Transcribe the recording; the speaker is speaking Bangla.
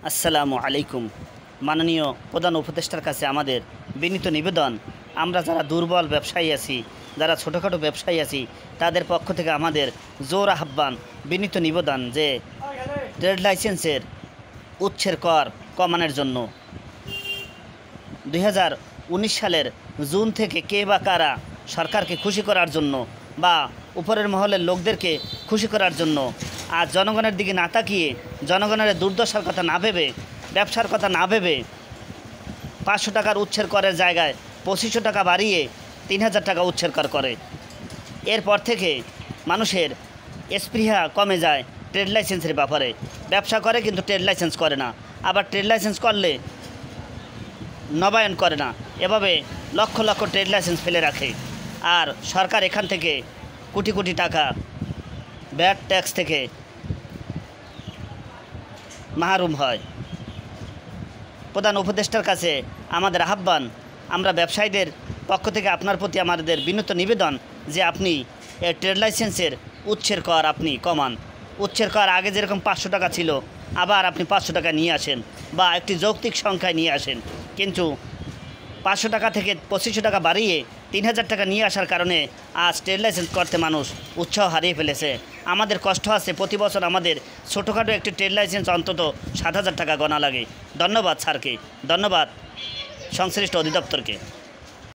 আসসালামু আলাইকুম। মাননীয় প্রধান উপদেষ্টার কাছে আমাদের বিনীত নিবেদন, আমরা যারা দুর্বল ব্যবসায়ী আছি, যারা ছোটোখাটো ব্যবসায়ী আছি, তাদের পক্ষ থেকে আমাদের জোর আহ্বান, বিনীত নিবেদন যে ট্রেড লাইসেন্সের উচ্ছের কর কমানোর জন্য 2019 সালের জুন থেকে কে বা কারা সরকারকে খুশি করার জন্য বা উপরের মহলের লোকদেরকে খুশি করার জন্য আর জনগণের দিকে না তাকিয়ে, জনগণের দুর্দশার কথা না ভেবে, ব্যবসার কথা না ভেবে 500 টাকার উচ্ছের করের জায়গায় 2500 টাকা বাড়িয়ে 3000 টাকা উচ্ছের কর করে। এরপর থেকে মানুষের স্পৃহা কমে যায় ট্রেড লাইসেন্সের ব্যাপারে। ব্যবসা করে কিন্তু ট্রেড লাইসেন্স করে না, আবার ট্রেড লাইসেন্স করলে নবায়ন করে না। এভাবে লক্ষ লক্ষ ট্রেড লাইসেন্স ফেলে রাখে। আর সরকার এখান থেকে কোটি কোটি টাকা ভ্যাট ট্যাক্স থেকে মাহরুম হয়। প্রধান উপদেষ্টার কাছে আমাদের আহ্বান, আমরা ব্যবসায়ীদের পক্ষ থেকে আপনার প্রতি আমাদের বিনীত নিবেদন যে আপনি ট্রেড লাইসেন্সের উচ্ছের কর আপনি কমান। উচ্ছের কর আগে যেরকম 500 টাকা ছিল, আবার আপনি 500 টাকা নিয়ে আসেন বা একটি যৌক্তিক সংখ্যায় নিয়ে আসেন। কিন্তু 500 টাকা থেকে 2500 টাকা বাড়িয়ে 3000 টাকা নিয়ে আসার কারণে আজ ট্রেড লাইসেন্স করতে মানুষ উৎসাহ হারিয়ে ফেলেছে। আমাদের কষ্ট আছে, প্রতি বছর আমাদের ছোটোখাটো একটি ট্রেড লাইসেন্স অন্তত 7000 টাকা গণা লাগে। ধন্যবাদ স্যারকে, ধন্যবাদ সংশ্লিষ্ট অধিদপ্তরকে।